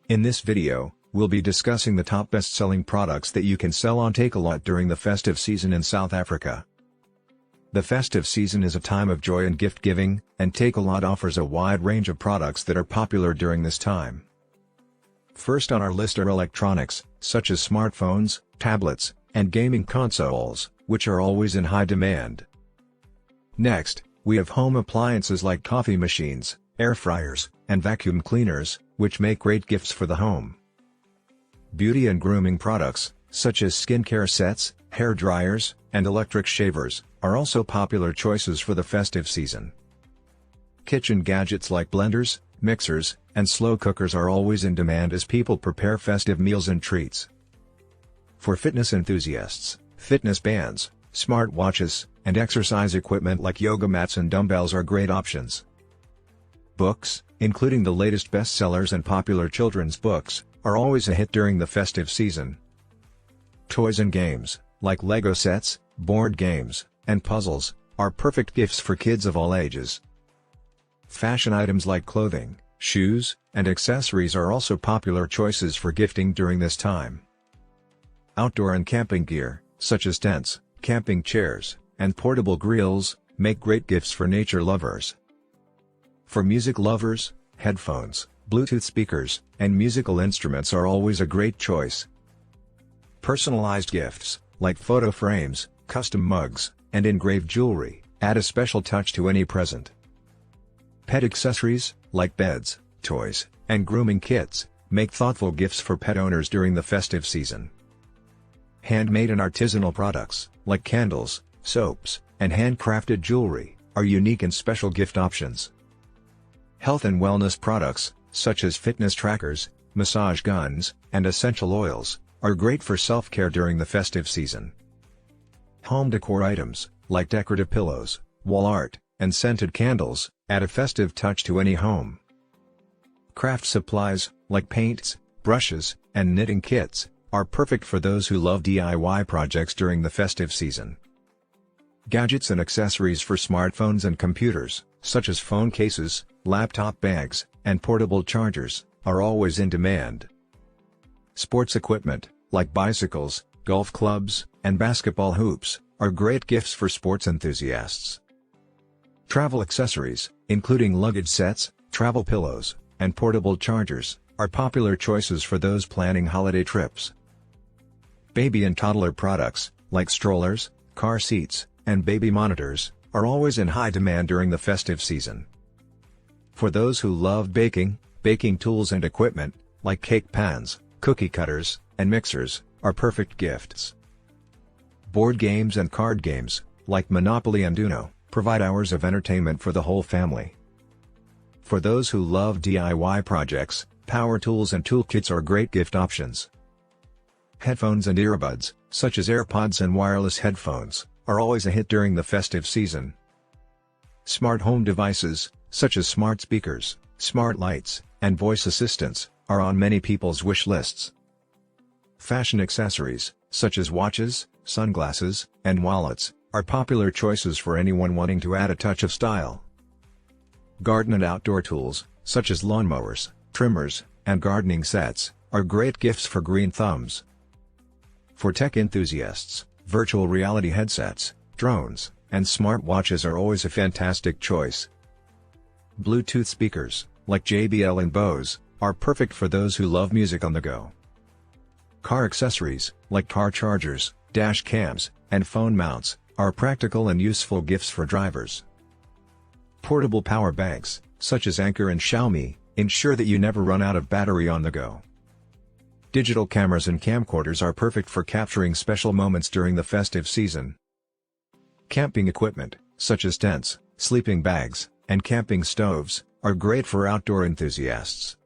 In this video, we'll be discussing the top best-selling products that you can sell on Takealot during the festive season in South Africa. The festive season is a time of joy and gift-giving, and Takealot offers a wide range of products that are popular during this time. First on our list are electronics, such as smartphones, tablets, and gaming consoles, which are always in high demand. Next, we have home appliances like coffee machines, air fryers, and vacuum cleaners, which make great gifts for the home. Beauty and grooming products, such as skincare sets, hair dryers, and electric shavers, are also popular choices for the festive season. Kitchen gadgets like blenders, mixers, and slow cookers are always in demand as people prepare festive meals and treats. For fitness enthusiasts, fitness bands, smartwatches, and exercise equipment like yoga mats and dumbbells are great options. Books, including the latest bestsellers and popular children's books, are always a hit during the festive season. Toys and games, like Lego sets, board games, and puzzles, are perfect gifts for kids of all ages. Fashion items like clothing, shoes, and accessories are also popular choices for gifting during this time. Outdoor and camping gear, such as tents, camping chairs, and portable grills, make great gifts for nature lovers. For music lovers, headphones, Bluetooth speakers, and musical instruments are always a great choice. Personalized gifts, like photo frames, custom mugs, and engraved jewelry, add a special touch to any present. Pet accessories, like beds, toys, and grooming kits, make thoughtful gifts for pet owners during the festive season. Handmade and artisanal products, like candles, soaps, and handcrafted jewelry, are unique and special gift options. Health and wellness products, such as fitness trackers, massage guns, and essential oils, are great for self-care during the festive season. Home decor items, like decorative pillows, wall art, and scented candles, add a festive touch to any home. Craft supplies, like paints, brushes, and knitting kits, are perfect for those who love DIY projects during the festive season. Gadgets and accessories for smartphones and computers, such as phone cases, laptop bags, and portable chargers, are always in demand. Sports equipment, like bicycles, golf clubs, and basketball hoops, are great gifts for sports enthusiasts. Travel accessories, including luggage sets, travel pillows, and portable chargers, are popular choices for those planning holiday trips. Baby and toddler products, like strollers, car seats, and baby monitors, are always in high demand during the festive season. For those who love baking, baking tools and equipment, like cake pans, cookie cutters, and mixers, are perfect gifts. Board games and card games, like Monopoly and Uno, provide hours of entertainment for the whole family. For those who love DIY projects, power tools and toolkits are great gift options. Headphones and earbuds, such as AirPods and wireless headphones, are always a hit during the festive season. Smart home devices, such as smart speakers, smart lights, and voice assistants, are on many people's wish lists. Fashion accessories, such as watches, sunglasses, and wallets, are popular choices for anyone wanting to add a touch of style. Garden and outdoor tools, such as lawnmowers, trimmers, and gardening sets, are great gifts for green thumbs. For tech enthusiasts, virtual reality headsets, drones, and smartwatches are always a fantastic choice. Bluetooth speakers, like JBL and Bose, are perfect for those who love music on the go. Car accessories, like car chargers, dash cams, and phone mounts, are practical and useful gifts for drivers. Portable power banks, such as Anker and Xiaomi, ensure that you never run out of battery on the go. Digital cameras and camcorders are perfect for capturing special moments during the festive season. Camping equipment, such as tents, sleeping bags, and camping stoves, are great for outdoor enthusiasts.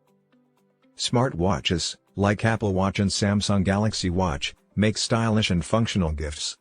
Smartwatches, like Apple Watch and Samsung Galaxy Watch, make stylish and functional gifts.